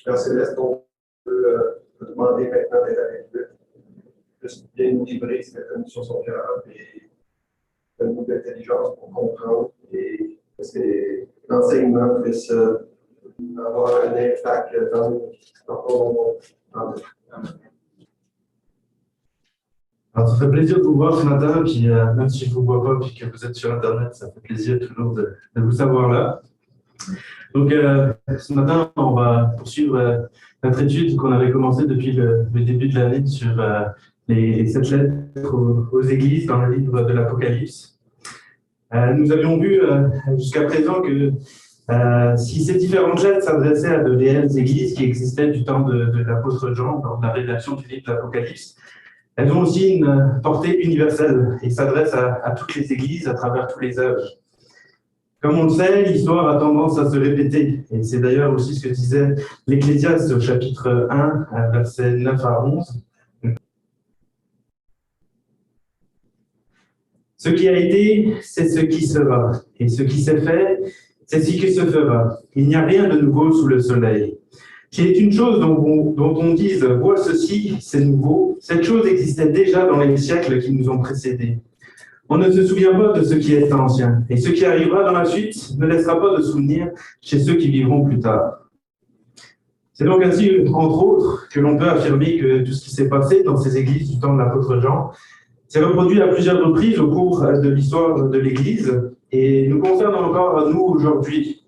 Père Céleste, on peut te demander maintenant d'être avec lui. Juste bien nous livrer ce que tu as mis sur son cœur et donne-nous de l'intelligence pour comprendre et que l'enseignement puisse avoir un impact dans ton monde. Amen. Alors, ça fait plaisir de vous voir ce matin, puis même si je ne vous vois pas, puis que vous êtes sur Internet, ça fait plaisir toujours de vous savoir là. Donc, ce matin, on va poursuivre notre étude qu'on avait commencée depuis le début de l'année sur les 7 lettres aux églises dans le livre de l'Apocalypse. Nous avions vu jusqu'à présent que si ces différentes lettres s'adressaient à de réelles églises qui existaient du temps de l'apôtre Jean, lors de la rédaction du livre de l'Apocalypse, elles ont aussi une portée universelle et s'adressent à toutes les églises à travers tous les âges. Comme on le sait, l'histoire a tendance à se répéter. Et c'est d'ailleurs aussi ce que disait l'Ecclésiaste au chapitre 1, versets 9 à 11. Ce qui a été, c'est ce qui sera. Et ce qui s'est fait, c'est ce qui se fera. Il n'y a rien de nouveau sous le soleil. Qu'il y ait une chose dont on dise « vois ceci, c'est nouveau », cette chose existait déjà dans les siècles qui nous ont précédés. On ne se souvient pas de ce qui est ancien, et ce qui arrivera dans la suite ne laissera pas de souvenir chez ceux qui vivront plus tard. C'est donc ainsi, entre autres, que l'on peut affirmer que tout ce qui s'est passé dans ces églises du temps de l'apôtre Jean s'est reproduit à plusieurs reprises au cours de l'histoire de l'Église et nous concerne encore nous aujourd'hui.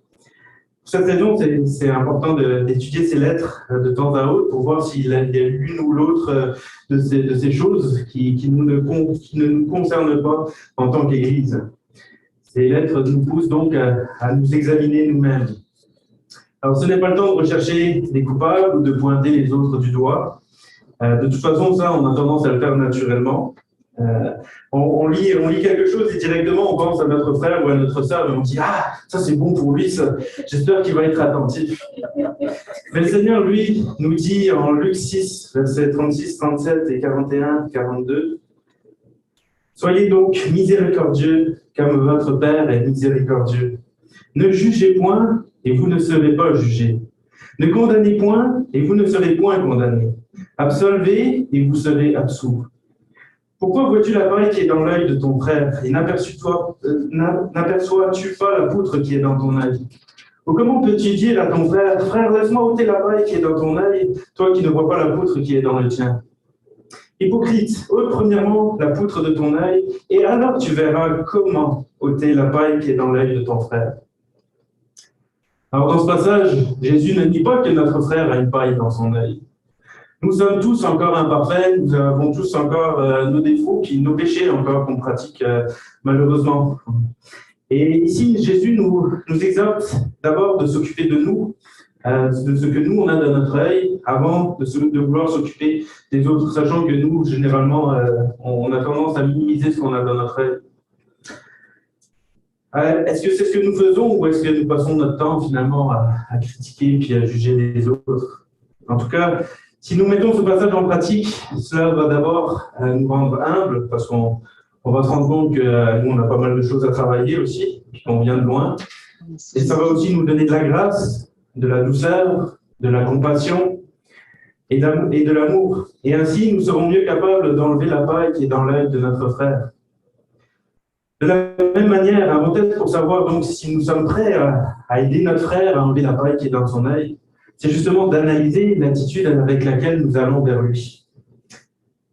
Pour cette raison, c'est important d'étudier ces lettres de temps à autre pour voir s'il y a l'une ou l'autre de ces choses qui ne nous concernent pas en tant qu'Église. Ces lettres nous poussent donc à nous examiner nous-mêmes. Alors, ce n'est pas le temps de rechercher des coupables ou de pointer les autres du doigt. De toute façon, ça, on a tendance à le faire naturellement. On lit quelque chose et directement on pense à notre frère ou à notre sœur et on dit « Ah, ça c'est bon pour lui, j'espère qu'il va être attentif. » Mais le Seigneur, lui, nous dit en Luc 6, versets 36, 37 et 41, 42 « Soyez donc miséricordieux comme votre Père est miséricordieux. Ne jugez point et vous ne serez pas jugés. Ne condamnez point et vous ne serez point condamnés. Absolvez et vous serez absous. Pourquoi vois-tu la paille qui est dans l'œil de ton frère et n'aperçois-tu pas la poutre qui est dans ton œil? Ou comment peux-tu dire à ton frère, frère, laisse-moi ôter la paille qui est dans ton œil, toi qui ne vois pas la poutre qui est dans le tien? Hypocrite, ôte premièrement la poutre de ton œil, et alors tu verras comment ôter la paille qui est dans l'œil de ton frère. Alors dans ce passage, Jésus ne dit pas que notre frère a une paille dans son œil. Nous sommes tous encore imparfaits, nous avons tous encore nos défauts, nos péchés encore qu'on pratique malheureusement. Et ici, Jésus nous exhorte d'abord de s'occuper de nous, de ce que nous on a dans notre œil, avant de vouloir s'occuper des autres, sachant que nous, généralement, on a tendance à minimiser ce qu'on a dans notre œil. Est-ce que c'est ce que nous faisons ou est-ce que nous passons notre temps finalement à critiquer puis à juger les autres? En tout cas, si nous mettons ce passage en pratique, cela va d'abord nous rendre humbles, parce qu'on va se rendre compte que nous, on a pas mal de choses à travailler aussi, qu'on vient de loin. Et ça va aussi nous donner de la grâce, de la douceur, de la compassion et de l'amour. Et ainsi, nous serons mieux capables d'enlever la paille qui est dans l'œil de notre frère. De la même manière, avant d'être pour savoir donc si nous sommes prêts à aider notre frère à enlever la paille qui est dans son œil, c'est justement d'analyser l'attitude avec laquelle nous allons vers lui.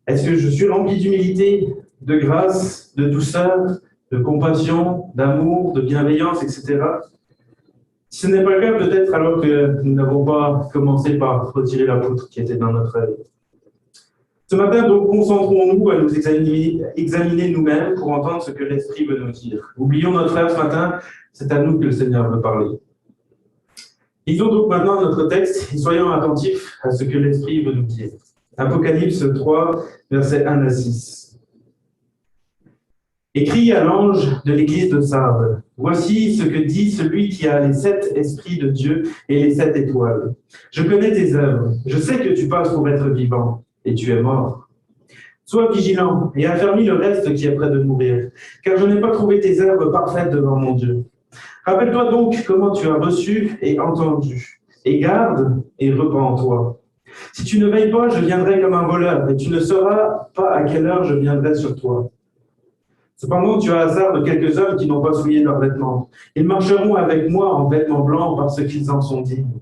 Est-ce que je suis rempli d'humilité, de grâce, de douceur, de compassion, d'amour, de bienveillance, etc. Si ce n'est pas le cas, peut-être alors que nous n'avons pas commencé par retirer la poutre qui était dans notre œil. Ce matin, donc, concentrons-nous à nous examiner nous-mêmes pour entendre ce que l'Esprit veut nous dire. Oublions notre frère ce matin, c'est à nous que le Seigneur veut parler. Lisons donc maintenant notre texte et soyons attentifs à ce que l'Esprit veut nous dire. Apocalypse 3, versets 1 à 6. Écrit à l'ange de l'église de Sardes, voici ce que dit celui qui a les 7 esprits de Dieu et les 7 étoiles. Je connais tes œuvres, je sais que tu passes pour être vivant, et tu es mort. Sois vigilant et affermis le reste qui est près de mourir, car je n'ai pas trouvé tes œuvres parfaites devant mon Dieu. Rappelle-toi donc comment tu as reçu et entendu, et garde et repens-toi. Si tu ne veilles pas, je viendrai comme un voleur, et tu ne sauras pas à quelle heure je viendrai sur toi. Cependant, tu as hasard de quelques hommes qui n'ont pas souillé leurs vêtements. Ils marcheront avec moi en vêtements blancs parce qu'ils en sont dignes.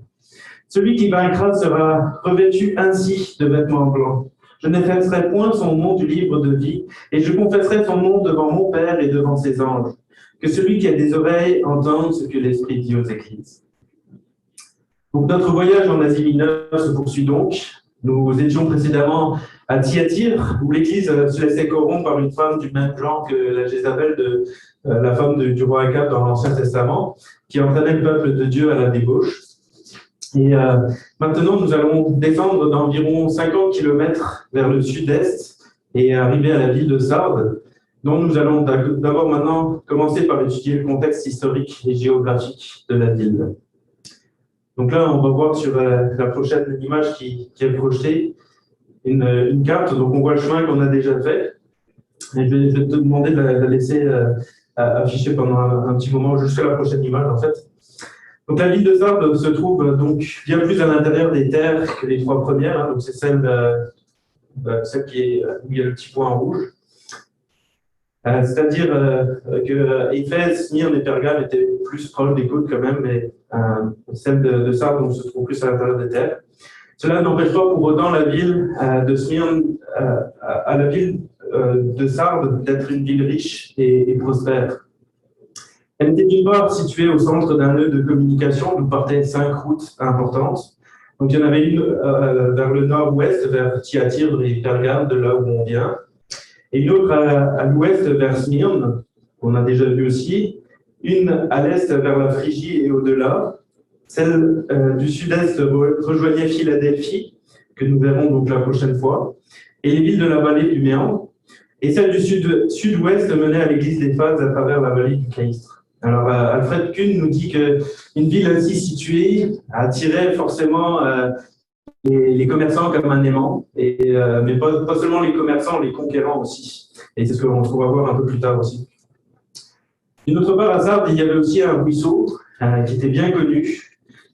Celui qui vaincra sera revêtu ainsi de vêtements blancs. Je n'effacerai point son nom du livre de vie, et je confesserai son nom devant mon Père et devant ses anges. Que celui qui a des oreilles entende ce que l'Esprit dit aux Églises. Donc, notre voyage en Asie mineure se poursuit donc. Nous étions précédemment à Thyatire, où l'Église se laissait corrompre par une femme du même genre que la Jézabel, la femme du roi Akab dans l'Ancien Testament, qui entraînait le peuple de Dieu à la débauche. Et maintenant, nous allons descendre d'environ 50 km vers le sud-est et arriver à la ville de Sardes, dont nous allons d'abord maintenant commencer par étudier le contexte historique et géographique de la ville. Donc là, on va voir sur la prochaine image qui est projetée une carte. Donc on voit le chemin qu'on a déjà fait. Et je vais te demander de la laisser afficher pendant un petit moment, jusqu'à la prochaine image en fait. Donc la ville de Sardes se trouve donc bien plus à l'intérieur des terres que les trois premières. Hein. Donc c'est celle qui est où il y a le petit point en rouge. C'est-à-dire que Éphèse, Smyrne et Pergame étaient plus proches des côtes quand même, mais celle de Sardes se trouve plus à l'intérieur des terres. Cela n'empêche pas pour autant la ville de Smyrne à la ville de Sardes d'être une ville riche et prospère. Elle était d'une part située au centre d'un nœud de communication d'où partaient 5 routes importantes. Donc il y en avait une vers le nord-ouest, vers Thyatire et Pergame, de là où on vient. Et une autre à l'ouest vers Smyrne, qu'on a déjà vu aussi. Une à l'est vers la Phrygie et au-delà. Celle du sud-est rejoignait Philadelphie, que nous verrons donc la prochaine fois. Et les villes de la vallée du Méandre. Et celle du sud-ouest menait à l'église d'Éphèse à travers la vallée du Caïstre. Alors, Alfred Kuhn nous dit qu'une ville ainsi située attirait forcément les commerçants comme un aimant, mais pas seulement les commerçants, les conquérants aussi. Et c'est ce qu'on va voir un peu plus tard aussi. D'une autre part, à Sardes, il y avait aussi un ruisseau qui était bien connu,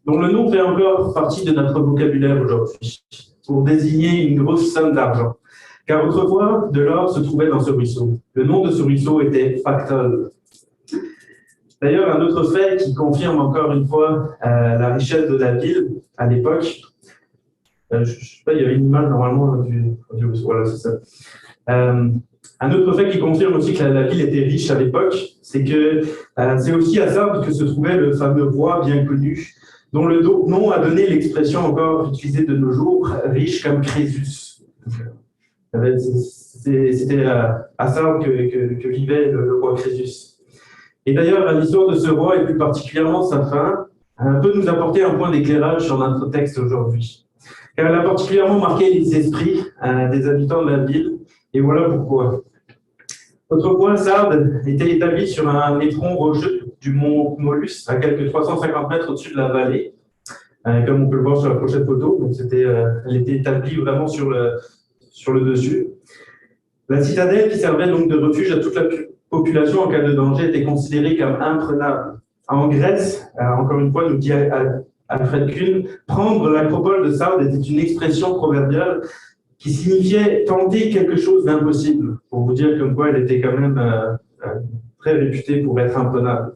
dont le nom fait encore partie de notre vocabulaire aujourd'hui, pour désigner une grosse somme d'argent. Car autrefois, de l'or se trouvait dans ce ruisseau. Le nom de ce ruisseau était Pactol. D'ailleurs, un autre fait qui confirme encore une fois la richesse de la ville à l'époque, je ne sais pas, il y avait une image normalement du voilà, c'est ça. Un autre fait qui confirme aussi que la ville était riche à l'époque, c'est que c'est aussi à Sardes que se trouvait le fameux roi bien connu, dont le nom a donné l'expression encore utilisée de nos jours, riche comme Crésus. C'était à Sardes que vivait le roi Crésus. Et d'ailleurs, l'histoire de ce roi, et plus particulièrement sa fin, peut nous apporter un point d'éclairage sur notre texte aujourd'hui. Car elle a particulièrement marqué les esprits des habitants de la ville, et voilà pourquoi. Autrefois, Sardes était établie sur un éperon rocheux du mont Molus, à quelques 350 mètres au-dessus de la vallée, comme on peut le voir sur la prochaine photo. Donc elle était établie vraiment sur le dessus. La citadelle, qui servait donc de refuge à toute la population en cas de danger, était considérée comme imprenable. En Grèce, encore une fois, nous dit Alfred Kuhn, prendre l'acropole de Sardes était une expression proverbiale qui signifiait tenter quelque chose d'impossible, pour vous dire comme quoi elle était quand même très réputée pour être imprenable.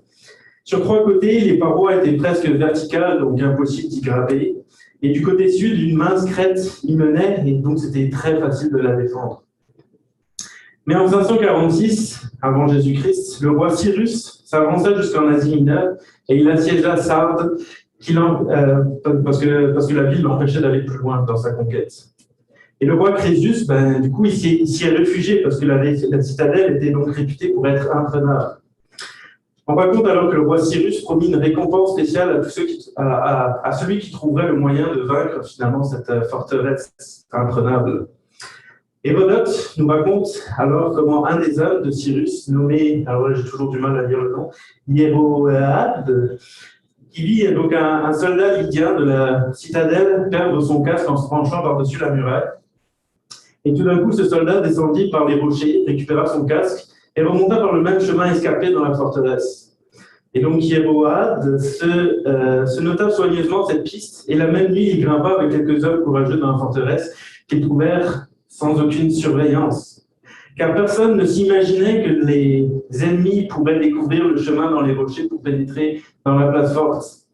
Sur 3 côtés, les parois étaient presque verticales, donc impossible d'y graver. Et du côté sud, une mince crête y menait, et donc c'était très facile de la défendre. Mais en 546, avant Jésus-Christ, le roi Cyrus s'avança jusqu'en Asie mineure et il assiégea Sardes parce que la ville l'empêchait d'aller plus loin dans sa conquête. Et le roi Crésus, du coup, il s'y est réfugié parce que la citadelle était donc réputée pour être imprenable. On raconte alors que le roi Cyrus promit une récompense spéciale à celui qui trouverait le moyen de vaincre finalement cette forteresse imprenable. Hérodote nous raconte alors comment un des hommes de Cyrus, nommé, alors là j'ai toujours du mal à dire le nom, Hiéroade, qui vit donc un soldat lydien de la citadelle perdre son casque en se penchant par-dessus la muraille. Et tout d'un coup, ce soldat descendit par les rochers, récupéra son casque et remonta par le même chemin escarpé dans la forteresse. Et donc Jéroboam se nota soigneusement cette piste, et la même nuit, il grimpa avec quelques hommes courageux dans la forteresse qu'ils trouvèrent sans aucune surveillance. Car personne ne s'imaginait que les ennemis pourraient découvrir le chemin dans les rochers pour pénétrer dans la place forte.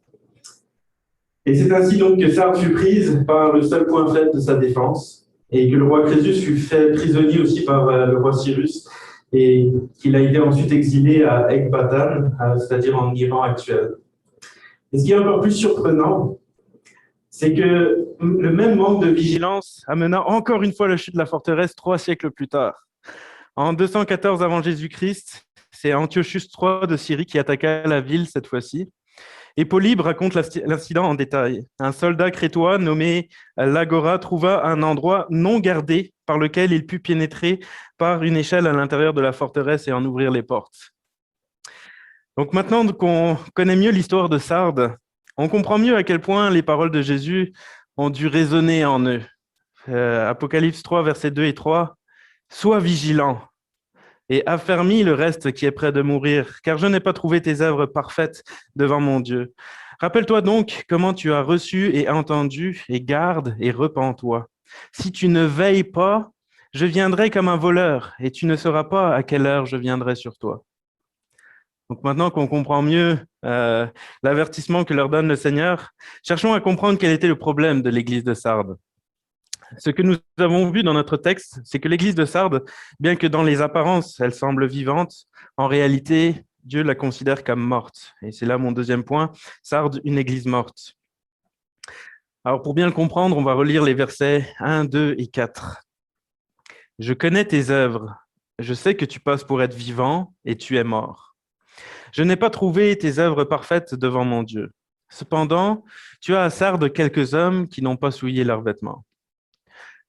Et c'est ainsi donc que Sardes fut prise par le seul point faible de sa défense, et que le roi Crésus fut fait prisonnier aussi par le roi Cyrus, et qu'il a été ensuite exilé à Ecbatane, c'est-à-dire en Iran actuel. Et ce qui est encore plus surprenant, c'est que le même manque de vigilance amena encore une fois la chute de la forteresse 3 siècles plus tard. En 214 avant Jésus-Christ, c'est Antiochus III de Syrie qui attaqua la ville cette fois-ci. Et Polybe raconte l'incident en détail. Un soldat crétois nommé Lagora trouva un endroit non gardé par lequel il put pénétrer par une échelle à l'intérieur de la forteresse et en ouvrir les portes. Donc maintenant qu'on connaît mieux l'histoire de Sardes, on comprend mieux à quel point les paroles de Jésus ont dû résonner en eux. Apocalypse 3, versets 2 et 3. « Sois vigilant et affermis le reste qui est près de mourir, car je n'ai pas trouvé tes œuvres parfaites devant mon Dieu. Rappelle-toi donc comment tu as reçu et entendu, et garde et repens-toi. Si tu ne veilles pas, je viendrai comme un voleur, et tu ne sauras pas à quelle heure je viendrai sur toi. » Donc maintenant qu'on comprend mieux l'avertissement que leur donne le Seigneur, cherchons à comprendre quel était le problème de l'église de Sardes. Ce que nous avons vu dans notre texte, c'est que l'église de Sardes, bien que dans les apparences, elle semble vivante, en réalité, Dieu la considère comme morte. Et c'est là mon deuxième point, Sardes, une église morte. Alors pour bien le comprendre, on va relire les versets 1, 2 et 4. « Je connais tes œuvres, je sais que tu passes pour être vivant et tu es mort. Je n'ai pas trouvé tes œuvres parfaites devant mon Dieu. Cependant, tu as à Sardes quelques hommes qui n'ont pas souillé leurs vêtements. »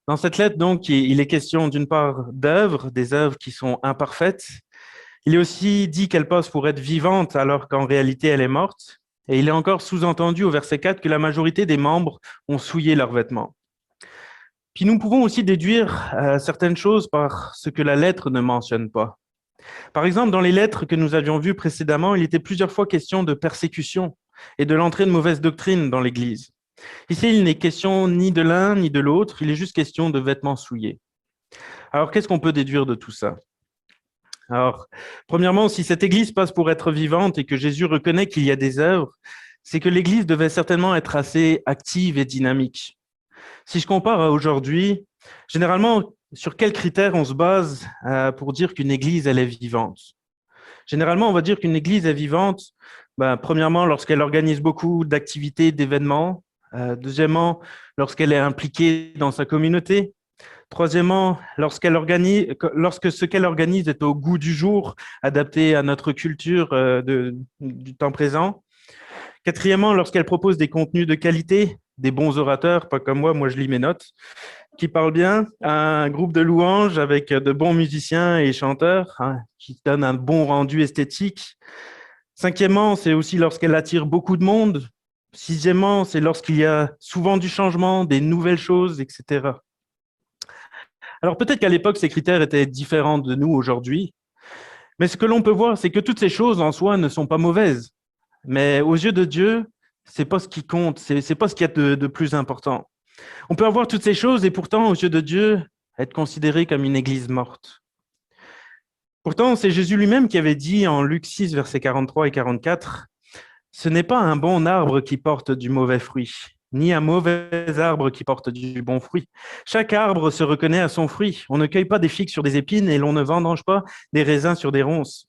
Dans cette lettre, donc, il est question d'une part d'œuvres, des œuvres qui sont imparfaites. Il est aussi dit qu'elle passe pour être vivante alors qu'en réalité elle est morte. Et il est encore sous-entendu au verset 4 que la majorité des membres ont souillé leurs vêtements. Puis nous pouvons aussi déduire certaines choses par ce que la lettre ne mentionne pas. Par exemple, dans les lettres que nous avions vues précédemment, il était plusieurs fois question de persécution et de l'entrée de mauvaise doctrine dans l'Église. Ici, il n'est question ni de l'un ni de l'autre, il est juste question de vêtements souillés. Alors, qu'est-ce qu'on peut déduire de tout ça? Alors, premièrement, si cette Église passe pour être vivante et que Jésus reconnaît qu'il y a des œuvres, c'est que l'Église devait certainement être assez active et dynamique. Si je compare à aujourd'hui, généralement, sur quels critères on se base pour dire qu'une Église, elle est vivante? Généralement, on va dire qu'une Église est vivante, premièrement, lorsqu'elle organise beaucoup d'activités, d'événements. Deuxièmement, lorsqu'elle est impliquée dans sa communauté. Troisièmement, lorsque ce qu'elle organise est au goût du jour, adapté à notre culture du temps présent. Quatrièmement, lorsqu'elle propose des contenus de qualité, des bons orateurs, pas comme moi je lis mes notes, qui parlent bien, un groupe de louanges avec de bons musiciens et chanteurs, qui donnent un bon rendu esthétique. Cinquièmement, c'est aussi lorsqu'elle attire beaucoup de monde. Sixièmement, c'est lorsqu'il y a souvent du changement, des nouvelles choses, etc. Alors peut-être qu'à l'époque, ces critères étaient différents de nous aujourd'hui, mais ce que l'on peut voir, c'est que toutes ces choses en soi ne sont pas mauvaises. Mais aux yeux de Dieu, c'est pas ce qui compte, c'est pas ce qu'il y a de plus important. On peut avoir toutes ces choses et pourtant, aux yeux de Dieu, être considéré comme une église morte. Pourtant, c'est Jésus lui-même qui avait dit en Luc 6, versets 43 et 44, « Ce n'est pas un bon arbre qui porte du mauvais fruit, ni un mauvais arbre qui porte du bon fruit. Chaque arbre se reconnaît à son fruit. On ne cueille pas des figues sur des épines et l'on ne vendange pas des raisins sur des ronces. »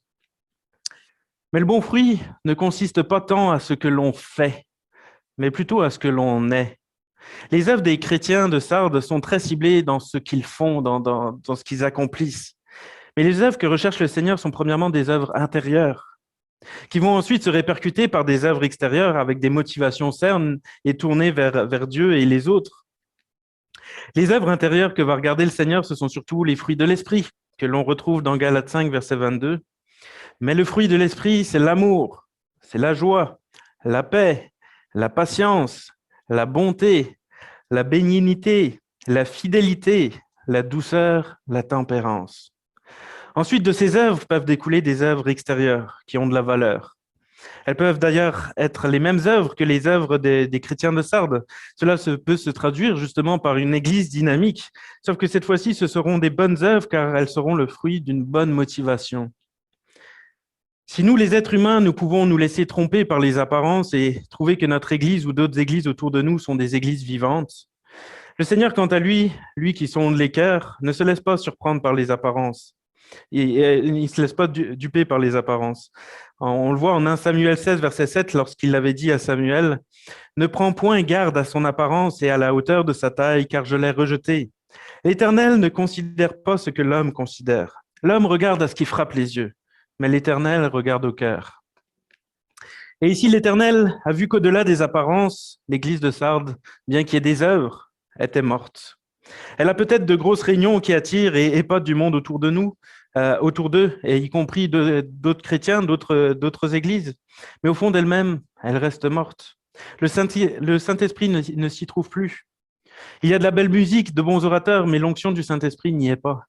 Mais le bon fruit ne consiste pas tant à ce que l'on fait, mais plutôt à ce que l'on est. Les œuvres des chrétiens de Sardes sont très ciblées dans ce qu'ils font, dans ce qu'ils accomplissent. Mais les œuvres que recherche le Seigneur sont premièrement des œuvres intérieures, qui vont ensuite se répercuter par des œuvres extérieures avec des motivations saines et tournées vers Dieu et les autres. Les œuvres intérieures que va regarder le Seigneur, ce sont surtout les fruits de l'esprit, que l'on retrouve dans Galates 5, verset 22. Mais le fruit de l'esprit, c'est l'amour, c'est la joie, la paix, la patience, la bonté, la bénignité, la fidélité, la douceur, la tempérance. Ensuite, de ces œuvres peuvent découler des œuvres extérieures qui ont de la valeur. Elles peuvent d'ailleurs être les mêmes œuvres que les œuvres des chrétiens de Sardes. Cela peut se traduire justement par une église dynamique, sauf que cette fois-ci, ce seront des bonnes œuvres car elles seront le fruit d'une bonne motivation. Si nous, les êtres humains, nous pouvons nous laisser tromper par les apparences et trouver que notre église ou d'autres églises autour de nous sont des églises vivantes, le Seigneur, quant à lui, lui qui sonde les cœurs, ne se laisse pas surprendre par les apparences. Et il ne se laisse pas duper par les apparences. On le voit en 1 Samuel 16, verset 7, lorsqu'il avait dit à Samuel, « Ne prends point garde à son apparence et à la hauteur de sa taille, car je l'ai rejeté. L'Éternel ne considère pas ce que l'homme considère. L'homme regarde à ce qui frappe les yeux, mais l'Éternel regarde au cœur. » Et ici, l'Éternel a vu qu'au-delà des apparences, l'église de Sardes, bien qu'il y ait des œuvres, était morte. Elle a peut-être de grosses réunions qui attirent et épatent du monde autour de nous, autour d'eux, et y compris d'autres chrétiens, d'autres églises. Mais au fond d'elle-même, elle reste morte. Le Saint-Esprit ne s'y trouve plus. Il y a de la belle musique, de bons orateurs, mais l'onction du Saint-Esprit n'y est pas.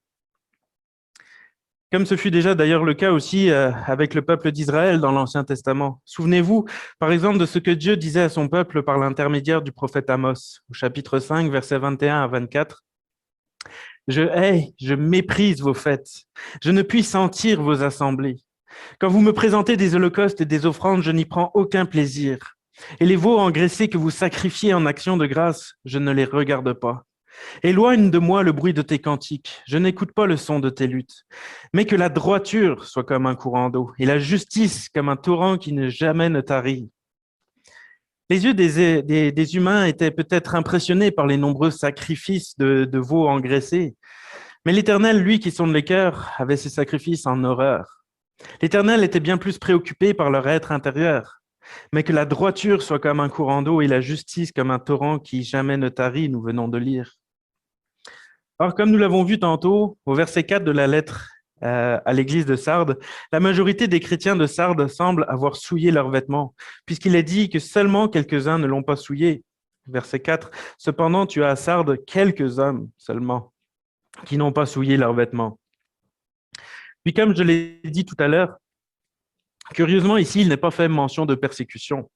Comme ce fut déjà d'ailleurs le cas aussi avec le peuple d'Israël dans l'Ancien Testament. Souvenez-vous, par exemple, de ce que Dieu disait à son peuple par l'intermédiaire du prophète Amos, au chapitre 5, versets 21 à 24. « Je hais, je méprise vos fêtes. Je ne puis sentir vos assemblées. Quand vous me présentez des holocaustes et des offrandes, je n'y prends aucun plaisir. Et les veaux engraissés que vous sacrifiez en action de grâce, je ne les regarde pas. Éloigne de moi le bruit de tes cantiques, je n'écoute pas le son de tes luttes. Mais que la droiture soit comme un courant d'eau, et la justice comme un torrent qui ne jamais ne tarit. » Les yeux des humains étaient peut-être impressionnés par les nombreux sacrifices de veaux engraissés, mais l'Éternel, lui qui sonde les cœurs, avait ces sacrifices en horreur. L'Éternel était bien plus préoccupé par leur être intérieur. Mais que la droiture soit comme un courant d'eau et la justice comme un torrent qui jamais ne tarit, nous venons de lire. Or, comme nous l'avons vu tantôt, au verset 4 de la lettre à l'église de Sardes, la majorité des chrétiens de Sardes semblent avoir souillé leurs vêtements, puisqu'il est dit que seulement quelques-uns ne l'ont pas souillé. Verset 4, « Cependant, tu as à Sardes quelques hommes seulement qui n'ont pas souillé leurs vêtements. » Puis comme je l'ai dit tout à l'heure, curieusement ici, il n'est pas fait mention de persécution.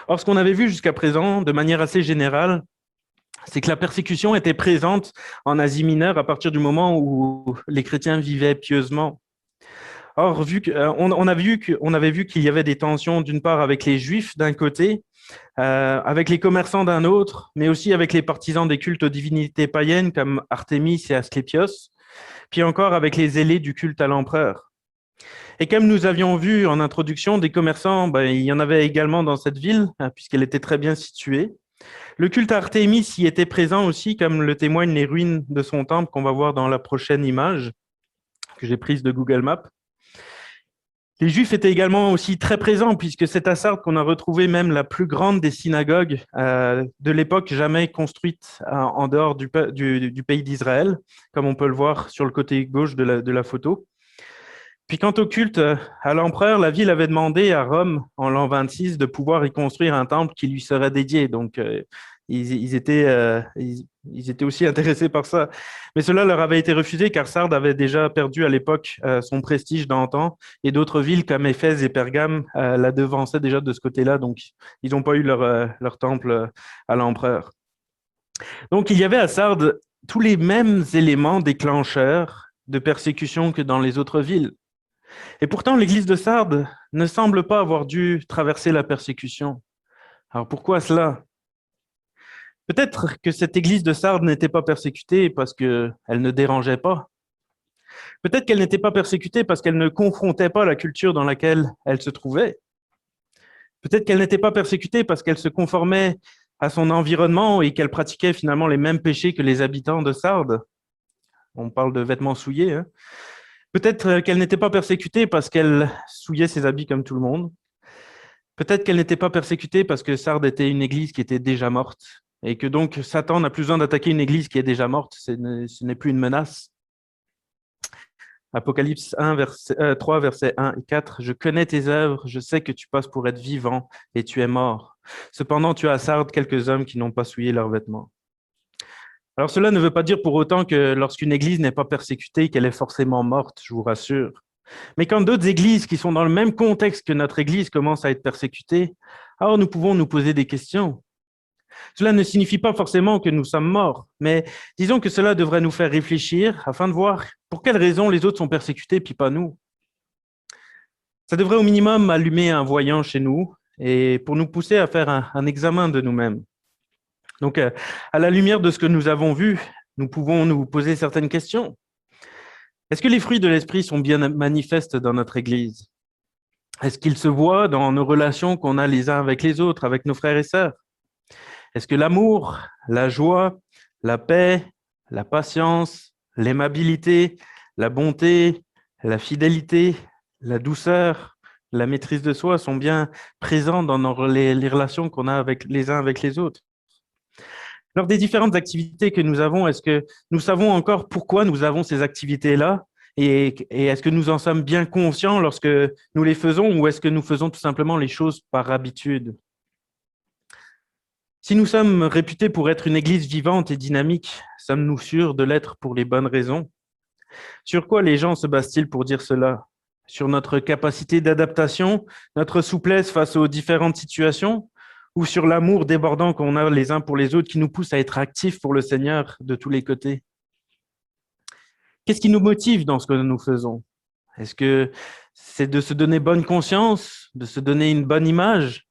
Or, ce qu'on avait vu jusqu'à présent, de manière assez générale, c'est que la persécution était présente en Asie mineure à partir du moment où les chrétiens vivaient pieusement. Or, on avait vu qu'il y avait des tensions d'une part avec les Juifs d'un côté, avec les commerçants d'un autre, mais aussi avec les partisans des cultes aux divinités païennes comme Artémis et Asclépios, puis encore avec les zélés du culte à l'empereur. Et comme nous avions vu en introduction, des commerçants, il y en avait également dans cette ville, puisqu'elle était très bien située. Le culte à Artémis y était présent aussi, comme le témoignent les ruines de son temple qu'on va voir dans la prochaine image que j'ai prise de Google Maps. Les Juifs étaient également aussi très présents, puisque c'est à Sardes qu'on a retrouvé même la plus grande des synagogues de l'époque jamais construite en dehors du pays d'Israël, comme on peut le voir sur le côté gauche de la photo. Puis quant au culte à l'empereur, la ville avait demandé à Rome, en l'an 26, de pouvoir y construire un temple qui lui serait dédié. Donc, ils étaient aussi intéressés par ça. Mais cela leur avait été refusé car Sardes avait déjà perdu à l'époque son prestige d'antan et d'autres villes comme Éphèse et Pergame la devançaient déjà de ce côté-là. Donc, ils n'ont pas eu leur temple à l'empereur. Donc, il y avait à Sardes tous les mêmes éléments déclencheurs de persécution que dans les autres villes. Et pourtant, l'église de Sardes ne semble pas avoir dû traverser la persécution. Alors pourquoi cela? Peut-être que cette église de Sardes n'était pas persécutée parce qu'elle ne dérangeait pas. Peut-être qu'elle n'était pas persécutée parce qu'elle ne confrontait pas la culture dans laquelle elle se trouvait. Peut-être qu'elle n'était pas persécutée parce qu'elle se conformait à son environnement et qu'elle pratiquait finalement les mêmes péchés que les habitants de Sardes. On parle de vêtements souillés, hein. Peut-être qu'elle n'était pas persécutée parce qu'elle souillait ses habits comme tout le monde. Peut-être qu'elle n'était pas persécutée parce que Sardes était une église qui était déjà morte et que donc Satan n'a plus besoin d'attaquer une église qui est déjà morte. Ce n'est plus une menace. Apocalypse 3, versets 1 et 4. « Je connais tes œuvres, je sais que tu passes pour être vivant et tu es mort. Cependant, tu as à Sardes quelques hommes qui n'ont pas souillé leurs vêtements. » Alors cela ne veut pas dire pour autant que lorsqu'une église n'est pas persécutée, qu'elle est forcément morte, je vous rassure. Mais quand d'autres églises qui sont dans le même contexte que notre église commencent à être persécutées, alors nous pouvons nous poser des questions. Cela ne signifie pas forcément que nous sommes morts, mais disons que cela devrait nous faire réfléchir afin de voir pour quelles raisons les autres sont persécutés puis pas nous. Ça devrait au minimum allumer un voyant chez nous et pour nous pousser à faire un examen de nous-mêmes. Donc, à la lumière de ce que nous avons vu, nous pouvons nous poser certaines questions. Est-ce que les fruits de l'esprit sont bien manifestes dans notre Église? Est-ce qu'ils se voient dans nos relations qu'on a les uns avec les autres, avec nos frères et sœurs? Est-ce que l'amour, la joie, la paix, la patience, l'aimabilité, la bonté, la fidélité, la douceur, la maîtrise de soi sont bien présents dans les relations qu'on a avec les uns avec les autres? Lors des différentes activités que nous avons, est-ce que nous savons encore pourquoi nous avons ces activités-là et est-ce que nous en sommes bien conscients lorsque nous les faisons ou est-ce que nous faisons tout simplement les choses par habitude? Si nous sommes réputés pour être une église vivante et dynamique, sommes-nous sûrs de l'être pour les bonnes raisons? Sur quoi les gens se basent-ils pour dire cela? Sur notre capacité d'adaptation, notre souplesse face aux différentes situations, ou sur l'amour débordant qu'on a les uns pour les autres qui nous pousse à être actifs pour le Seigneur de tous les côtés? Qu'est-ce qui nous motive dans ce que nous faisons? Est-ce que c'est de se donner bonne conscience, de se donner une bonne image,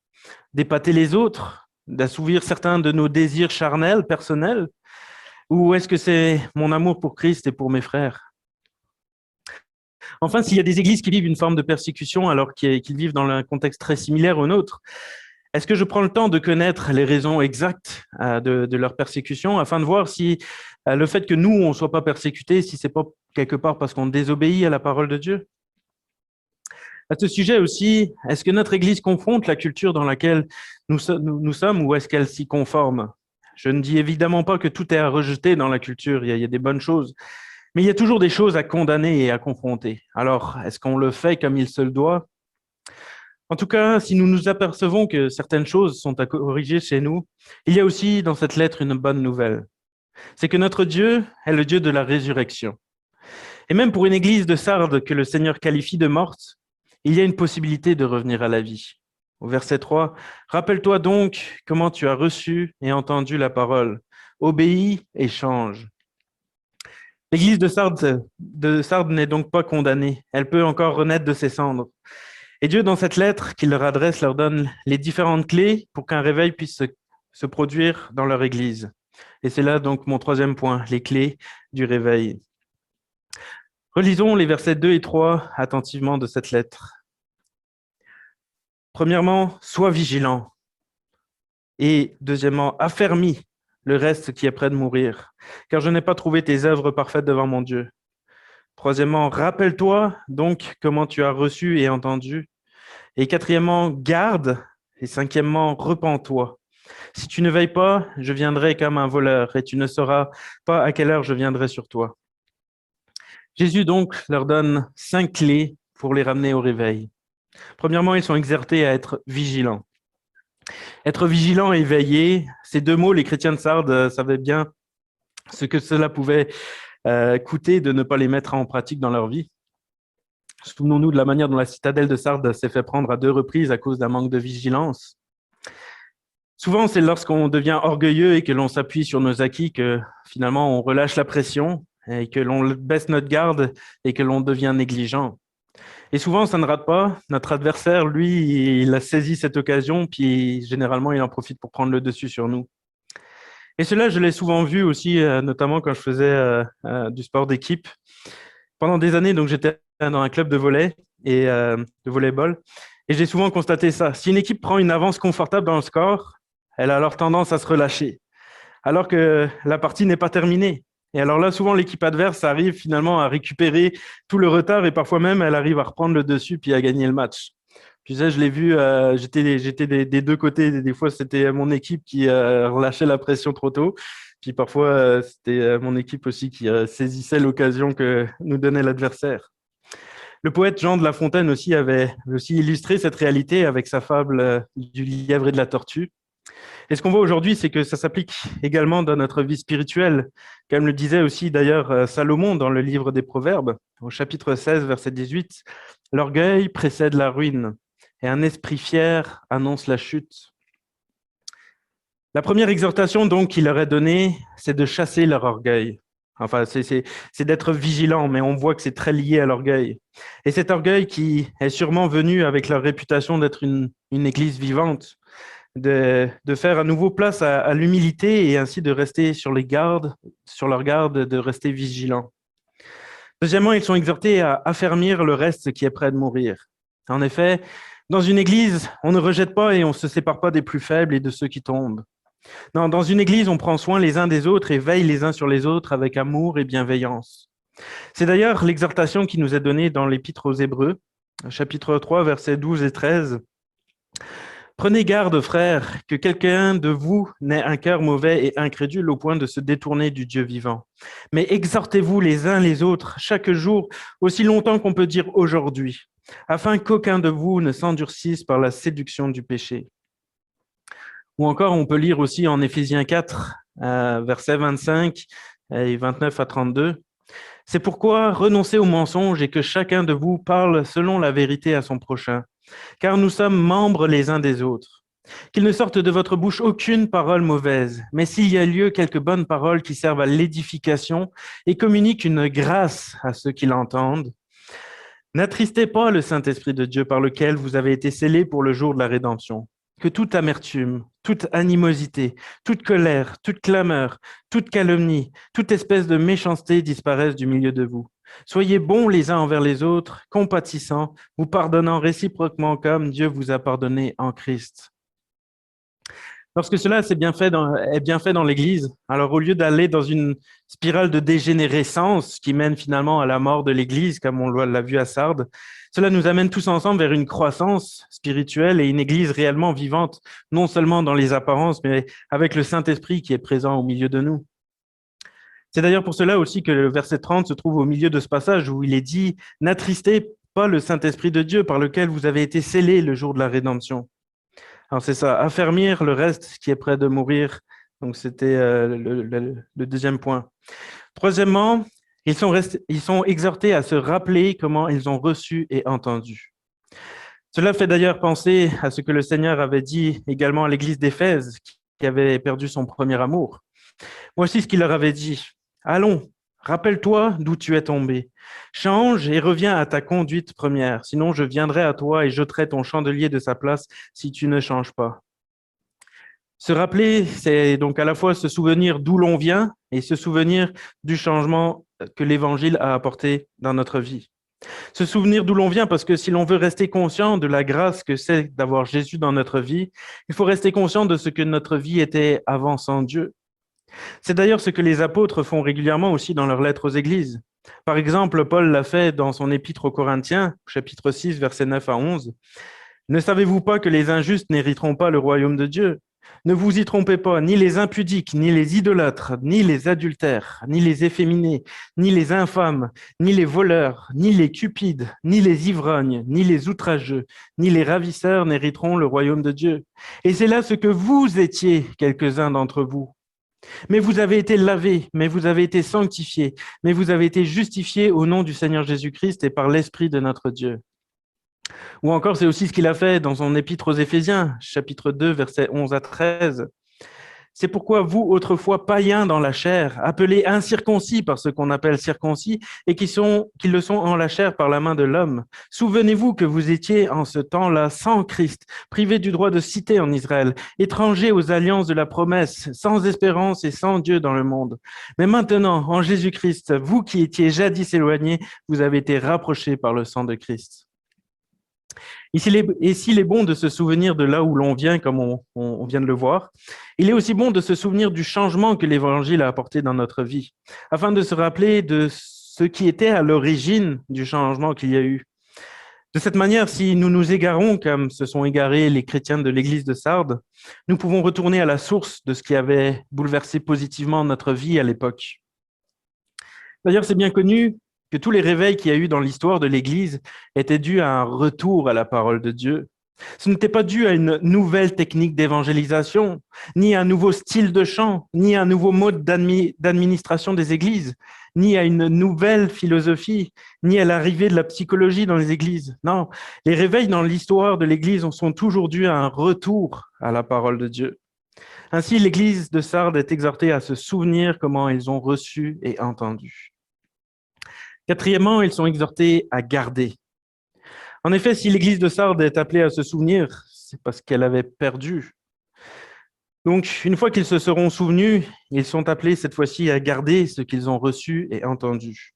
d'épater les autres, d'assouvir certains de nos désirs charnels, personnels? Ou est-ce que c'est mon amour pour Christ et pour mes frères? Enfin, s'il y a des églises qui vivent une forme de persécution alors qu'ils vivent dans un contexte très similaire au nôtre, est-ce que je prends le temps de connaître les raisons exactes de leur persécution afin de voir si le fait que nous, on ne soit pas persécutés, si c'est pas quelque part parce qu'on désobéit à la parole de Dieu? À ce sujet aussi, est-ce que notre Église confronte la culture dans laquelle nous sommes ou est-ce qu'elle s'y conforme? Je ne dis évidemment pas que tout est à rejeter dans la culture, il y a des bonnes choses, mais il y a toujours des choses à condamner et à confronter. Alors, est-ce qu'on le fait comme il se le doit? En tout cas, si nous nous apercevons que certaines choses sont à corriger chez nous, il y a aussi dans cette lettre une bonne nouvelle. C'est que notre Dieu est le Dieu de la résurrection. Et même pour une église de Sardes que le Seigneur qualifie de morte, il y a une possibilité de revenir à la vie. Au verset 3, « Rappelle-toi donc comment tu as reçu et entendu la parole. Obéis et change. » L'église de Sardes n'est donc pas condamnée. Elle peut encore renaître de ses cendres. Et Dieu, dans cette lettre qu'il leur adresse, leur donne les différentes clés pour qu'un réveil puisse se produire dans leur église. Et c'est là donc mon troisième point, les clés du réveil. Relisons les versets 2 et 3 attentivement de cette lettre. Premièrement, sois vigilant. Et deuxièmement, affermis le reste qui est près de mourir, car je n'ai pas trouvé tes œuvres parfaites devant mon Dieu. Troisièmement, rappelle-toi donc comment tu as reçu et entendu. Et quatrièmement, garde. Et cinquièmement, repens-toi. Si tu ne veilles pas, je viendrai comme un voleur et tu ne sauras pas à quelle heure je viendrai sur toi. Jésus donc leur donne 5 clés pour les ramener au réveil. Premièrement, ils sont exhortés à être vigilants. Être vigilant et veiller, ces deux mots, les chrétiens de Sardes savaient bien ce que cela pouvait coûter de ne pas les mettre en pratique dans leur vie. Souvenons-nous de la manière dont la citadelle de Sardes s'est fait prendre à 2 reprises à cause d'un manque de vigilance. Souvent, c'est lorsqu'on devient orgueilleux et que l'on s'appuie sur nos acquis que finalement on relâche la pression et que l'on baisse notre garde et que l'on devient négligent. Et souvent, ça ne rate pas. Notre adversaire, lui, il a saisi cette occasion, puis généralement, il en profite pour prendre le dessus sur nous. Et cela, je l'ai souvent vu aussi, notamment quand je faisais du sport d'équipe. Pendant des années, donc j'étais dans un club de volley et de volleyball, et j'ai souvent constaté ça. Si une équipe prend une avance confortable dans le score, elle a alors tendance à se relâcher, alors que la partie n'est pas terminée. Et alors là, souvent, l'équipe adverse arrive finalement à récupérer tout le retard et parfois même, elle arrive à reprendre le dessus puis à gagner le match. Puis ça, je l'ai vu, j'étais des deux côtés. Des fois, c'était mon équipe qui relâchait la pression trop tôt. Puis parfois, c'était mon équipe aussi qui saisissait l'occasion que nous donnait l'adversaire. Le poète Jean de La Fontaine aussi avait aussi illustré cette réalité avec sa fable du lièvre et de la tortue. Et ce qu'on voit aujourd'hui, c'est que ça s'applique également dans notre vie spirituelle, comme le disait aussi d'ailleurs Salomon dans le livre des Proverbes, au chapitre 16, verset 18, « L'orgueil précède la ruine, et un esprit fier annonce la chute. » La première exhortation donc qu'il leur est donnée, c'est de chasser leur orgueil. Enfin, c'est d'être vigilant, mais on voit que c'est très lié à l'orgueil. Et cet orgueil qui est sûrement venu avec leur réputation d'être une église vivante, de faire à nouveau place à l'humilité et ainsi de rester sur leur garde, de rester vigilants. Deuxièmement, ils sont exhortés à affermir le reste qui est prêt de mourir. En effet, dans une église, on ne rejette pas et on ne se sépare pas des plus faibles et de ceux qui tombent. Non, dans une église, on prend soin les uns des autres et veille les uns sur les autres avec amour et bienveillance. C'est d'ailleurs l'exhortation qui nous est donnée dans l'Épître aux Hébreux, chapitre 3, versets 12 et 13. Prenez garde, frères, que quelqu'un de vous n'ait un cœur mauvais et incrédule au point de se détourner du Dieu vivant. Mais exhortez-vous les uns les autres chaque jour, aussi longtemps qu'on peut dire aujourd'hui, afin qu'aucun de vous ne s'endurcisse par la séduction du péché. Ou encore, on peut lire aussi en Éphésiens 4, versets 25 et 29 à 32. C'est pourquoi renoncez au mensonge et que chacun de vous parle selon la vérité à son prochain, car nous sommes membres les uns des autres. Qu'il ne sorte de votre bouche aucune parole mauvaise, mais s'il y a lieu, quelques bonnes paroles qui servent à l'édification et communiquent une grâce à ceux qui l'entendent. N'attristez pas le Saint-Esprit de Dieu par lequel vous avez été scellés pour le jour de la rédemption. Que toute amertume, toute animosité, toute colère, toute clameur, toute calomnie, toute espèce de méchanceté disparaissent du milieu de vous. Soyez bons les uns envers les autres, compatissants, vous pardonnant réciproquement comme Dieu vous a pardonné en Christ. Lorsque cela est bien fait dans l'Église, alors au lieu d'aller dans une spirale de dégénérescence qui mène finalement à la mort de l'Église, comme on l'a vu à Sardes, cela nous amène tous ensemble vers une croissance spirituelle et une Église réellement vivante, non seulement dans les apparences, mais avec le Saint-Esprit qui est présent au milieu de nous. C'est d'ailleurs pour cela aussi que le verset 30 se trouve au milieu de ce passage où il est dit « N'attristez pas le Saint-Esprit de Dieu par lequel vous avez été scellés le jour de la rédemption ». Alors c'est ça, affermir le reste qui est prêt de mourir. Donc c'était le deuxième point. Troisièmement, ils sont exhortés à se rappeler comment ils ont reçu et entendu. Cela fait d'ailleurs penser à ce que le Seigneur avait dit également à l'église d'Éphèse, qui avait perdu son premier amour. Voici ce qu'il leur avait dit. Allons, rappelle-toi d'où tu es tombé. Change et reviens à ta conduite première, sinon je viendrai à toi et jeterai ton chandelier de sa place si tu ne changes pas. Se rappeler, c'est donc à la fois se souvenir d'où l'on vient et se souvenir du changement que l'Évangile a apporté dans notre vie. Se souvenir d'où l'on vient, parce que si l'on veut rester conscient de la grâce que c'est d'avoir Jésus dans notre vie, il faut rester conscient de ce que notre vie était avant sans Dieu. C'est d'ailleurs ce que les apôtres font régulièrement aussi dans leurs lettres aux églises. Par exemple, Paul l'a fait dans son épître aux Corinthiens, chapitre 6, versets 9 à 11. « Ne savez-vous pas que les injustes n'hériteront pas le royaume de Dieu ? Ne vous y trompez pas, ni les impudiques, ni les idolâtres, ni les adultères, ni les efféminés, ni les infâmes, ni les voleurs, ni les cupides, ni les ivrognes, ni les outrageux, ni les ravisseurs n'hériteront le royaume de Dieu. Et c'est là ce que vous étiez, quelques-uns d'entre vous. Mais vous avez été lavés, mais vous avez été sanctifiés, mais vous avez été justifiés au nom du Seigneur Jésus-Christ et par l'Esprit de notre Dieu. » Ou encore, c'est aussi ce qu'il a fait dans son épître aux Éphésiens, chapitre 2, versets 11 à 13. C'est pourquoi vous, autrefois païens dans la chair, appelés incirconcis par ce qu'on appelle circoncis, et qui le sont en la chair par la main de l'homme. Souvenez-vous que vous étiez en ce temps-là sans Christ, privés du droit de cité en Israël, étrangers aux alliances de la promesse, sans espérance et sans Dieu dans le monde. Mais maintenant, en Jésus-Christ, vous qui étiez jadis éloignés, vous avez été rapprochés par le sang de Christ. Et s'il est bon de se souvenir de là où l'on vient, comme on vient de le voir, il est aussi bon de se souvenir du changement que l'Évangile a apporté dans notre vie, afin de se rappeler de ce qui était à l'origine du changement qu'il y a eu. De cette manière, si nous nous égarons, comme se sont égarés les chrétiens de l'église de Sardes, nous pouvons retourner à la source de ce qui avait bouleversé positivement notre vie à l'époque. D'ailleurs, c'est bien connu que tous les réveils qu'il y a eu dans l'histoire de l'Église étaient dus à un retour à la parole de Dieu. Ce n'était pas dû à une nouvelle technique d'évangélisation, ni à un nouveau style de chant, ni à un nouveau mode d'administration des églises, ni à une nouvelle philosophie, ni à l'arrivée de la psychologie dans les églises. Non, les réveils dans l'histoire de l'église sont toujours dus à un retour à la parole de Dieu. Ainsi, l'église de Sardes est exhortée à se souvenir comment ils ont reçu et entendu. Quatrièmement, ils sont exhortés à garder. En effet, si l'église de Sardes est appelée à se souvenir, c'est parce qu'elle avait perdu. Donc, une fois qu'ils se seront souvenus, ils sont appelés cette fois-ci à garder ce qu'ils ont reçu et entendu.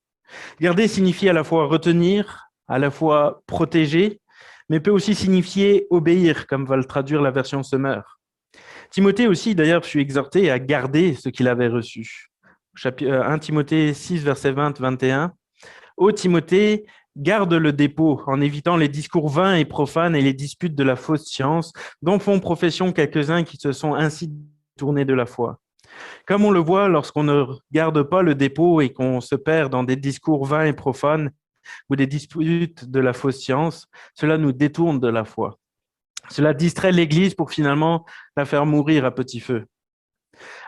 Garder signifie à la fois retenir, à la fois protéger, mais peut aussi signifier obéir, comme va le traduire la version Semeur. Timothée aussi, d'ailleurs, fut exhorté à garder ce qu'il avait reçu. 1 Timothée 6, verset 20-21. Ô Timothée, garde le dépôt en évitant les discours vains et profanes et les disputes de la fausse science dont font profession quelques-uns qui se sont ainsi tournés de la foi. Comme on le voit lorsqu'on ne garde pas le dépôt et qu'on se perd dans des discours vains et profanes ou des disputes de la fausse science, cela nous détourne de la foi. Cela distrait l'Église pour finalement la faire mourir à petit feu.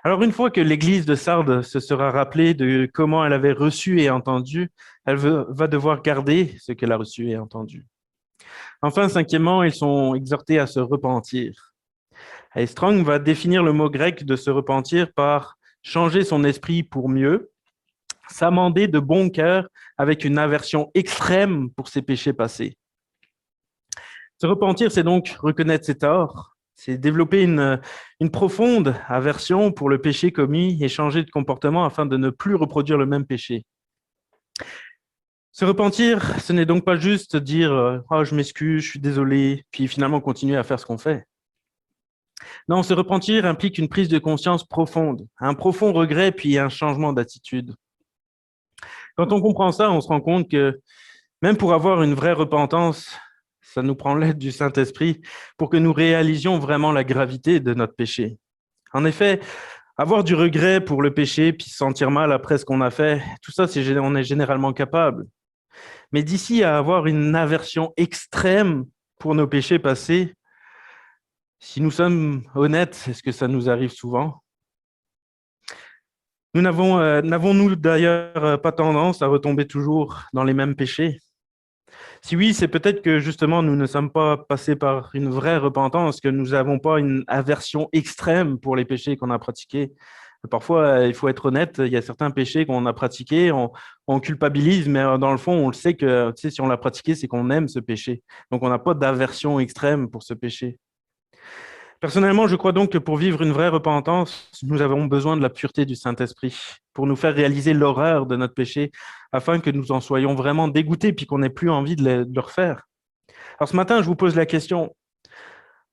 Alors, une fois que l'Église de Sardes se sera rappelée de comment elle avait reçu et entendu, elle va devoir garder ce qu'elle a reçu et entendu. Enfin, cinquièmement, ils sont exhortés à se repentir. Et Strong va définir le mot grec de se repentir par changer son esprit pour mieux, s'amender de bon cœur avec une aversion extrême pour ses péchés passés. Se repentir, c'est donc reconnaître ses torts, c'est développer une profonde aversion pour le péché commis et changer de comportement afin de ne plus reproduire le même péché. Se repentir, ce n'est donc pas juste dire « Oh, je m'excuse, je suis désolé », puis finalement continuer à faire ce qu'on fait. Non, se repentir implique une prise de conscience profonde, un profond regret puis un changement d'attitude. Quand on comprend ça, on se rend compte que même pour avoir une vraie repentance, ça nous prend l'aide du Saint-Esprit pour que nous réalisions vraiment la gravité de notre péché. En effet, avoir du regret pour le péché puis se sentir mal après ce qu'on a fait, tout ça, on est généralement capable. Mais d'ici à avoir une aversion extrême pour nos péchés passés, si nous sommes honnêtes, est-ce que ça nous arrive souvent? Nous n'avons-nous d'ailleurs pas tendance à retomber toujours dans les mêmes péchés? Si oui, c'est peut-être que justement nous ne sommes pas passés par une vraie repentance, que nous n'avons pas une aversion extrême pour les péchés qu'on a pratiqués. Parfois, il faut être honnête, il y a certains péchés qu'on a pratiqués, on culpabilise, mais dans le fond, on le sait que si on l'a pratiqué, c'est qu'on aime ce péché. Donc, on n'a pas d'aversion extrême pour ce péché. Personnellement, je crois donc que pour vivre une vraie repentance, nous avons besoin de la pureté du Saint-Esprit pour nous faire réaliser l'horreur de notre péché afin que nous en soyons vraiment dégoûtés puis qu'on n'ait plus envie de le refaire. Alors ce matin, je vous pose la question,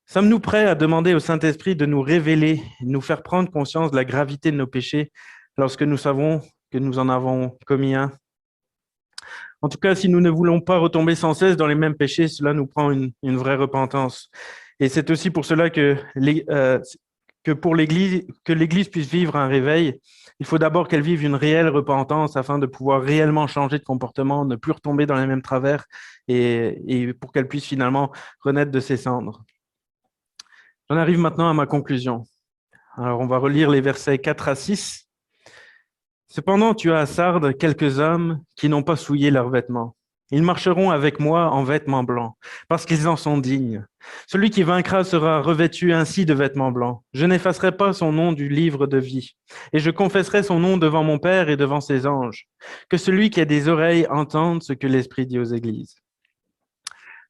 sommes-nous prêts à demander au Saint-Esprit de nous révéler, de nous faire prendre conscience de la gravité de nos péchés lorsque nous savons que nous en avons commis un? En tout cas, si nous ne voulons pas retomber sans cesse dans les mêmes péchés, cela nous prend une vraie repentance. Et c'est aussi pour cela que pour l'Église puisse vivre un réveil, il faut d'abord qu'elle vive une réelle repentance afin de pouvoir réellement changer de comportement, ne plus retomber dans les mêmes travers et pour qu'elle puisse finalement renaître de ses cendres. J'en arrive maintenant à ma conclusion. Alors, on va relire les versets 4 à 6. Cependant, tu as à Sardes quelques hommes qui n'ont pas souillé leurs vêtements. Ils marcheront avec moi en vêtements blancs, parce qu'ils en sont dignes. Celui qui vaincra sera revêtu ainsi de vêtements blancs. Je n'effacerai pas son nom du livre de vie, et je confesserai son nom devant mon Père et devant ses anges. Que celui qui a des oreilles entende ce que l'Esprit dit aux églises.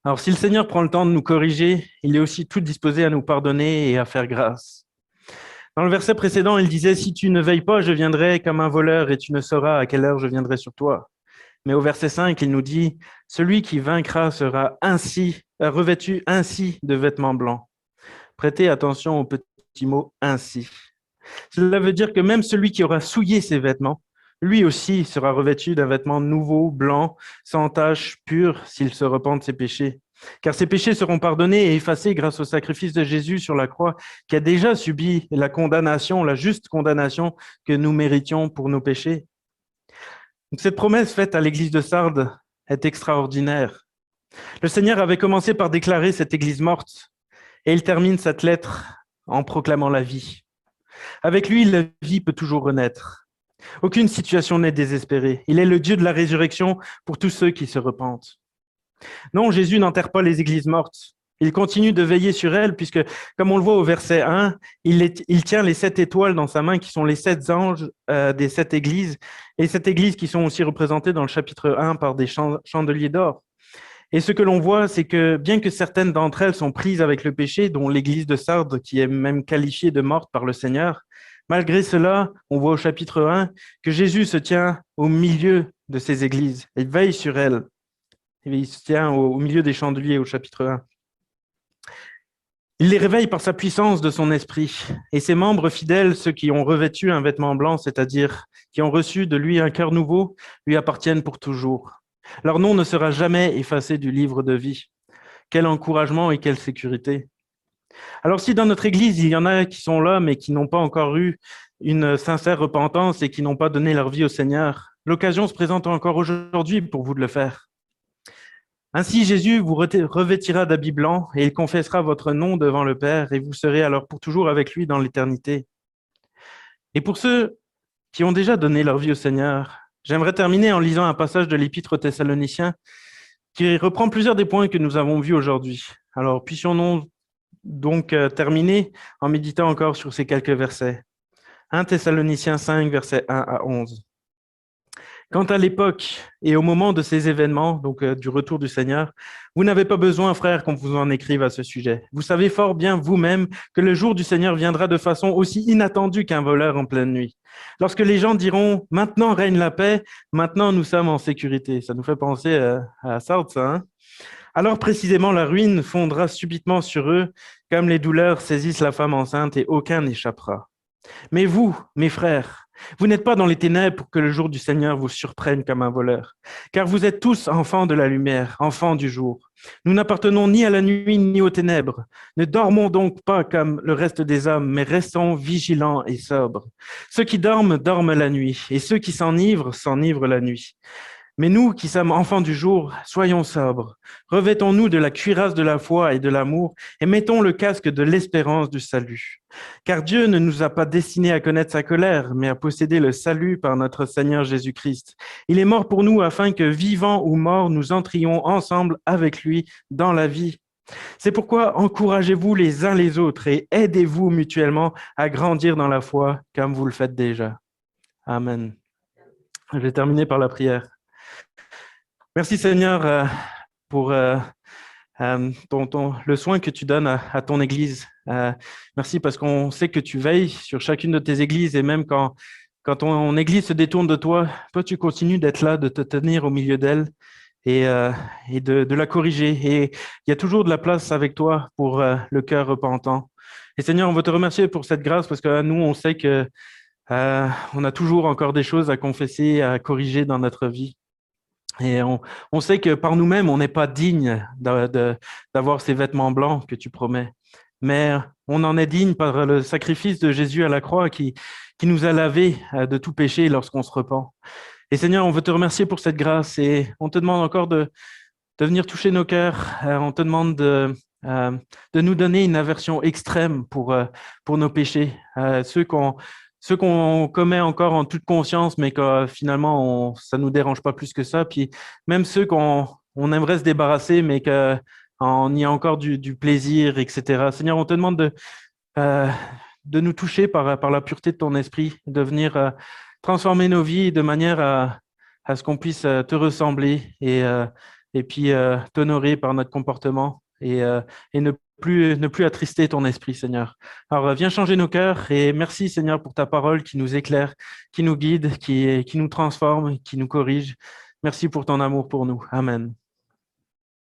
Alors, si le Seigneur prend le temps de nous corriger, il est aussi tout disposé à nous pardonner et à faire grâce. Dans le verset précédent, il disait « Si tu ne veilles pas, je viendrai comme un voleur et tu ne sauras à quelle heure je viendrai sur toi. » Mais au verset 5, il nous dit « Celui qui vaincra sera ainsi revêtu ainsi de vêtements blancs. » Prêtez attention au petit mot « ainsi ». Cela veut dire que même celui qui aura souillé ses vêtements, lui aussi sera revêtu d'un vêtement nouveau, blanc, sans tache, pur, s'il se repent de ses péchés. Car ses péchés seront pardonnés et effacés grâce au sacrifice de Jésus sur la croix, qui a déjà subi la condamnation, la juste condamnation que nous méritions pour nos péchés. Donc, cette promesse faite à l'église de Sardes est extraordinaire. Le Seigneur avait commencé par déclarer cette Église morte et il termine cette lettre en proclamant la vie. Avec lui, la vie peut toujours renaître. Aucune situation n'est désespérée. Il est le Dieu de la résurrection pour tous ceux qui se repentent. Non, Jésus n'enterre pas les églises mortes. Il continue de veiller sur elles puisque, comme on le voit au verset 1, il tient les 7 étoiles dans sa main qui sont les 7 anges des 7 églises et 7 églises qui sont aussi représentées dans le chapitre 1 par des chandeliers d'or. Et ce que l'on voit, c'est que bien que certaines d'entre elles sont prises avec le péché, dont l'église de Sardes, qui est même qualifiée de morte par le Seigneur, malgré cela, on voit au chapitre 1 que Jésus se tient au milieu de ces églises. Il veille sur elles. Il se tient au milieu des chandeliers au chapitre 1. Il les réveille par sa puissance de son esprit. Et ses membres fidèles, ceux qui ont revêtu un vêtement blanc, c'est-à-dire qui ont reçu de lui un cœur nouveau, lui appartiennent pour toujours. Leur nom ne sera jamais effacé du livre de vie. Quel encouragement et quelle sécurité. Alors si dans notre Église, il y en a qui sont là, mais qui n'ont pas encore eu une sincère repentance et qui n'ont pas donné leur vie au Seigneur, l'occasion se présente encore aujourd'hui pour vous de le faire. Ainsi, Jésus vous revêtira d'habits blancs et il confessera votre nom devant le Père et vous serez alors pour toujours avec lui dans l'éternité. Et pour ceux qui ont déjà donné leur vie au Seigneur, j'aimerais terminer en lisant un passage de l'Épître aux Thessaloniciens qui reprend plusieurs des points que nous avons vus aujourd'hui. Alors, puissions-nous donc terminer en méditant encore sur ces quelques versets. 1 Thessaloniciens 5, versets 1 à 11. Quant à l'époque et au moment de ces événements, donc du retour du Seigneur, vous n'avez pas besoin, frères, qu'on vous en écrive à ce sujet. Vous savez fort bien vous-même que le jour du Seigneur viendra de façon aussi inattendue qu'un voleur en pleine nuit. Lorsque les gens diront « Maintenant règne la paix, maintenant nous sommes en sécurité ». Ça nous fait penser à Sardes, ça, hein? Alors précisément, la ruine fondra subitement sur eux, comme les douleurs saisissent la femme enceinte et aucun n'échappera. Mais vous, mes frères, vous n'êtes pas dans les ténèbres pour que le jour du Seigneur vous surprenne comme un voleur, car vous êtes tous enfants de la lumière, enfants du jour. Nous n'appartenons ni à la nuit ni aux ténèbres. Ne dormons donc pas comme le reste des hommes, mais restons vigilants et sobres. Ceux qui dorment, dorment la nuit, et ceux qui s'enivrent la nuit. Mais nous qui sommes enfants du jour, soyons sobres, revêtons-nous de la cuirasse de la foi et de l'amour et mettons le casque de l'espérance du salut. Car Dieu ne nous a pas destinés à connaître sa colère, mais à posséder le salut par notre Seigneur Jésus-Christ. Il est mort pour nous afin que, vivants ou morts, nous entrions ensemble avec lui dans la vie. C'est pourquoi encouragez-vous les uns les autres et aidez-vous mutuellement à grandir dans la foi comme vous le faites déjà. Amen. Je vais terminer par la prière. Merci Seigneur pour le soin que tu donnes à ton Église. Merci parce qu'on sait que tu veilles sur chacune de tes églises et même quand ton Église se détourne de toi, toi tu continues d'être là, de te tenir au milieu d'elle et de la corriger. Et il y a toujours de la place avec toi pour le cœur repentant. Et Seigneur, on veut te remercier pour cette grâce parce que nous, on sait que on a toujours encore des choses à confesser, à corriger dans notre vie. Et on sait que par nous-mêmes, on n'est pas digne d'avoir ces vêtements blancs que tu promets. Mais on en est digne par le sacrifice de Jésus à la croix qui nous a lavés de tout péché lorsqu'on se repent. Et Seigneur, on veut te remercier pour cette grâce et on te demande encore de venir toucher nos cœurs. On te demande de nous donner une aversion extrême pour nos péchés, ceux qu'on commet encore en toute conscience, mais que finalement, ça nous dérange pas plus que ça. Puis même ceux qu'on aimerait se débarrasser, mais qu'on y a encore du plaisir, etc. Seigneur, on te demande de nous toucher par la pureté de ton esprit, de venir transformer nos vies de manière à ce qu'on puisse te ressembler et puis t'honorer par notre comportement et ne plus attrister ton esprit, Seigneur. Alors, viens changer nos cœurs et merci, Seigneur, pour ta parole qui nous éclaire, qui nous guide, qui nous transforme, qui nous corrige. Merci pour ton amour pour nous. Amen.